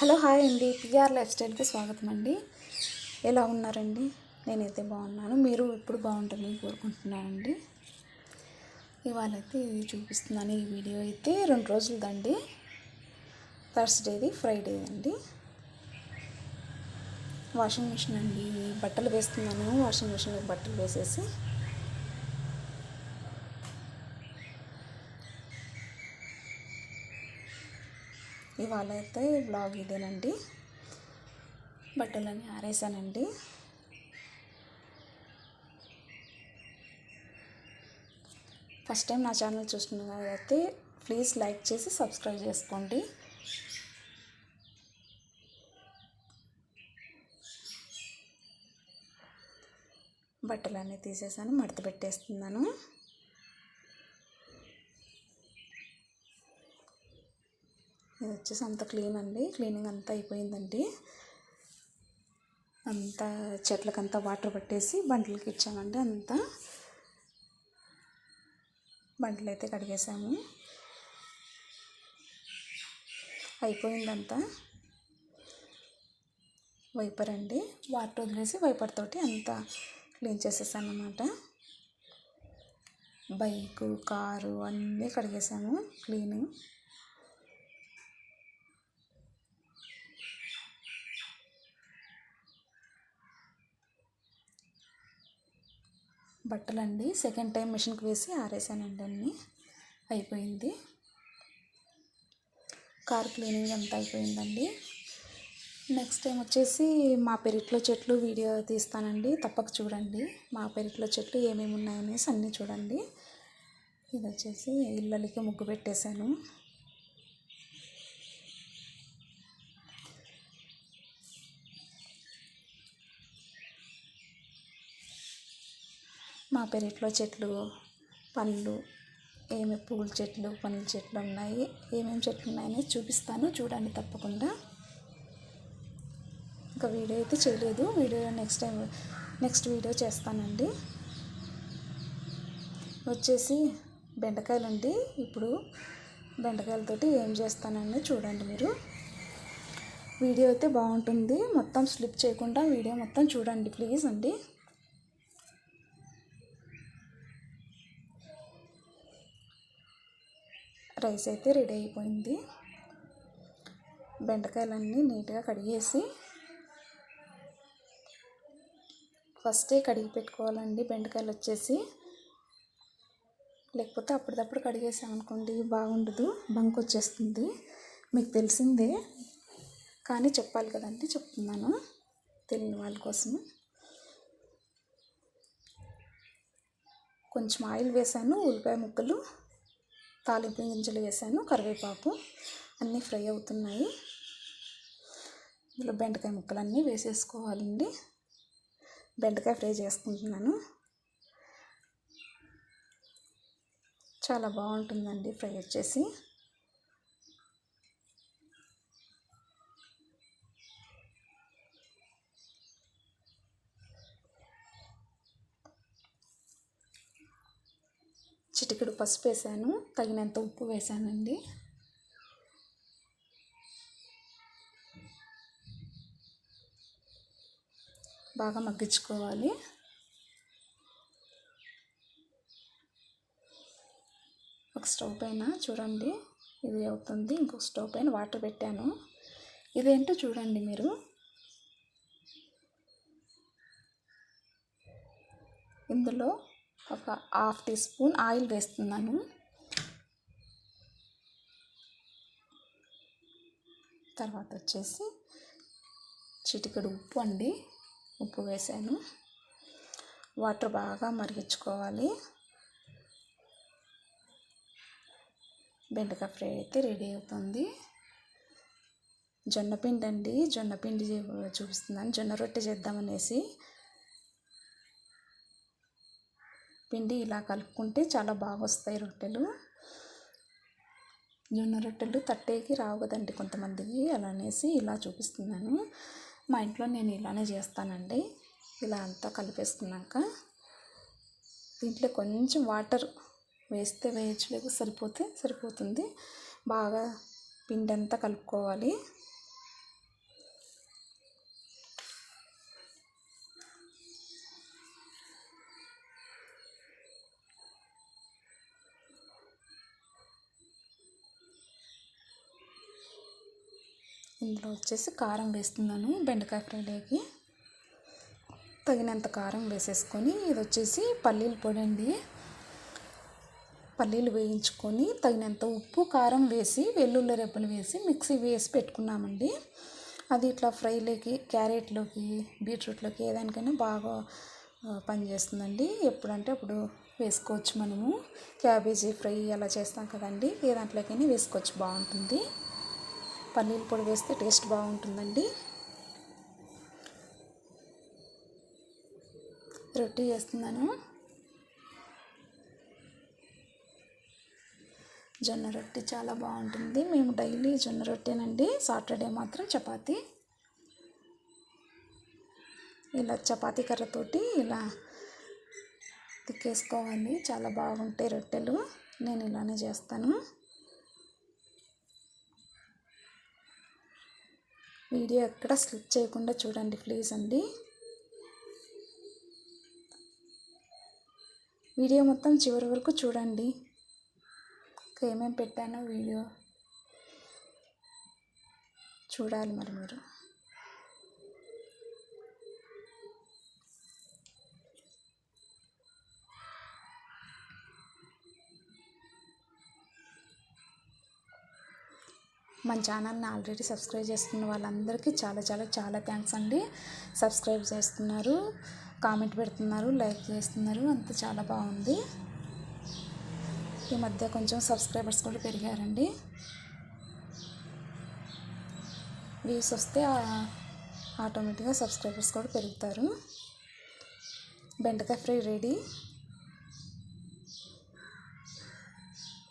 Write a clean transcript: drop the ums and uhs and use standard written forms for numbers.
Hello hi అండి, PR life స్టైల్కి స్వాగతం అండి. ఎలా ఉన్నారండి? నేనైతే బాగున్నాను. మీరు ఇప్పుడు బాగుంటుందని కోరుకుంటున్నానండి. ఇవాళ అయితే ఇది చూపిస్తున్నాను. ఈ వీడియో అయితే 2 రోజులదండి. థర్స్డేది, ఫ్రైడే అండి. వాషింగ్ మిషన్ అండి. బట్టలు వేస్తున్నాను. వాషింగ్ మిషన్లో బట్టలు వేసేసి ఇవాళ అయితే బ్లాగ్ ఇదేనండి. బట్టలన్నీ ఆరేసానండి. ఫస్ట్ టైం నా ఛానల్ చూస్తున్నట్లయితే ప్లీజ్ లైక్ చేసి సబ్స్క్రైబ్ చేసుకోండి. బట్టలన్నీ తీసేసాను, మడత పెట్టేస్తున్నాను. ఇది వచ్చేసి అంత క్లీన్ అండి. క్లీనింగ్ అంతా అయిపోయిందండి. అంతా చెట్లకంతా వాటర్ పట్టేసి బండ్లకి ఇచ్చామండి. అంతా బండ్లు అయితే కడిగేసాము. అయిపోయిందంతా. వైపర్ అండి, వాటర్ వదిలేసి వైపర్ తోటి అంతా క్లీన్ చేసేసాను అన్నమాట. బైకు, కారు అన్నీ కడిగేసాము క్లీనింగ్. బట్టలండి సెకండ్ టైం మిషన్కి వేసి ఆరేసానండి. అన్నీ అయిపోయింది. కార్ క్లీనింగ్ అంతా అయిపోయిందండి. నెక్స్ట్ టైం వచ్చేసి మా పెరట్లో చెట్లు వీడియో తీస్తానండి. తప్పక చూడండి. మా పెరట్లో చెట్లు ఏమేమి ఉన్నాయనేసి అన్నీ చూడండి. ఇది వచ్చేసి ఇళ్ళకి ముగ్గు పెట్టేశాను. మా పెరట్లో చెట్లు, పండ్లు, ఏమేమి పూల చెట్లు, పండ్ల చెట్లు ఉన్నాయి, ఏమేమి చెట్లు ఉన్నాయని చూపిస్తాను. చూడండి తప్పకుండా. ఇంకా వీడియో అయితే చేయలేదు. వీడియో నెక్స్ట్ వీడియో చేస్తానండి. వచ్చేసి బెండకాయలండి. ఇప్పుడు బెండకాయలతోటి ఏం చేస్తానని చూడండి మీరు. వీడియో అయితే బాగుంటుంది. మొత్తం స్లిప్ చేయకుండా వీడియో మొత్తం చూడండి ప్లీజ్ అండి. రైస్ అయితే రెడీ అయిపోయింది. బెండకాయలన్నీ నీట్గా కడిగేసి ఫస్టే కడిగి పెట్టుకోవాలండి. బెండకాయలు వచ్చేసి లేకపోతే అప్పటిదప్పుడు కడిగేసామనుకోండి బాగుండదు, బంక్ వచ్చేస్తుంది. మీకు తెలిసిందే కానీ చెప్పాలి కదండి, చెప్తున్నాను తెలియని వాళ్ళ కోసం. కొంచెం ఆయిల్ వేసాను, ఉల్లిపాయ ముక్కలు, తాలింపు గింజలు వేసాను, కరివేపాకు అన్నీ ఫ్రై అవుతున్నాయి. ఇందులో బెండకాయ ముక్కలన్నీ వేసేసుకోవాలండి. బెండకాయ ఫ్రై చేసుకుంటున్నాను. చాలా బాగుంటుందండి ఫ్రై వచ్చేసి. చిటికెడు పసుపు వేసాను, తగినంత ఉప్పు వేసానండి. బాగా మగ్గించుకోవాలి. ఒక స్టవ్ పైన చూడండి ఇది అవుతుంది. ఇంకొక స్టవ్ పైన వాటర్ పెట్టాను. ఇదేంటో చూడండి మీరు. ఇందులో ఒక 1/2 టీ స్పూన్ ఆయిల్ వేస్తున్నాను. తర్వాత వచ్చేసి చిటికెడు ఉప్పు అండి, ఉప్పు వేసాను. వాటర్ బాగా మరిగించుకోవాలి. బెండకాయ ఫ్రై అయితే రెడీ అవుతుంది. జొన్నపిండి అండి, జొన్నపిండి చూపిస్తున్నాను. జొన్న రొట్టె చేద్దామనేసి పిండి ఇలా కలుపుకుంటే చాలా బాగా వస్తాయి రొట్టెలు. జొన్న రొట్టెలు తట్టేకి రావు కదండి కొంతమందికి, అలా అనేసి ఇలా చూపిస్తున్నాను. మా ఇంట్లో నేను ఇలానే చేస్తానండి. ఇలా అంతా కలిపేసుకున్నాక దీంట్లో కొంచెం వాటర్ వేస్తే వేయచ్చు, లేకపోతే సరిపోతుంది. బాగా పిండి అంతా కలుపుకోవాలి. ఇందులో వచ్చేసి కారం వేస్తున్నాను. బెండకాయ ఫ్రైలోకి తగినంత కారం వేసేసుకొని, ఇది వచ్చేసి పల్లీల పొడి అండి. పల్లీలు వేయించుకొని తగినంత ఉప్పు కారం వేసి వెల్లుల్లి రెబ్బలు వేసి మిక్సీ వేసి పెట్టుకున్నామండి. అది ఇట్లా ఫ్రైలోకి, క్యారెట్లోకి, బీట్రూట్లోకి ఏదానికైనా బాగా పనిచేస్తుందండి. ఎప్పుడంటే అప్పుడు వేసుకోవచ్చు. మనము క్యాబేజీ ఫ్రై అలా చేస్తాం కదండి, ఏ దాంట్లోకైనా వేసుకోవచ్చు, బాగుంటుంది. పల్లీల పొడి వేస్తే టేస్ట్ బాగుంటుందండి. రొట్టె చేస్తున్నాను. జొన్న రొట్టె చాలా బాగుంటుంది. మేము డైలీ జొన్న రొట్టెనండి, సాటర్డే మాత్రం చపాతీ. ఇలా చపాతీ కర్రతోటి ఇలా తిక్కేసుకోవాలి, చాలా బాగుంటాయి రొట్టెలు. నేను ఇలానే చేస్తాను. వీడియో ఎక్కడ స్కిప్ చేయకుండా చూడండి ప్లీజ్ అండి. వీడియో మొత్తం చివరి వరకు చూడండి. ఏమేమి పెట్టానో వీడియో చూడాలి మరి మీరు. మన ఛానల్ని ఆల్రెడీ సబ్స్క్రైబ్ చేసుకున్న వాళ్ళందరికీ చాలా చాలా చాలా థ్యాంక్స్ అండి. సబ్స్క్రైబ్ చేస్తున్నారు, కామెంట్ పెడుతున్నారు, లైక్ చేస్తున్నారు, అంతా చాలా బాగుంది. ఈ మధ్య కొంచెం సబ్స్క్రైబర్స్ కూడా పెరిగారండి. వ్యూస్ వస్తే ఆటోమేటిక్గా సబ్స్క్రైబర్స్ కూడా పెరుగుతారు. బెండకాయ ఫ్రై రెడీ.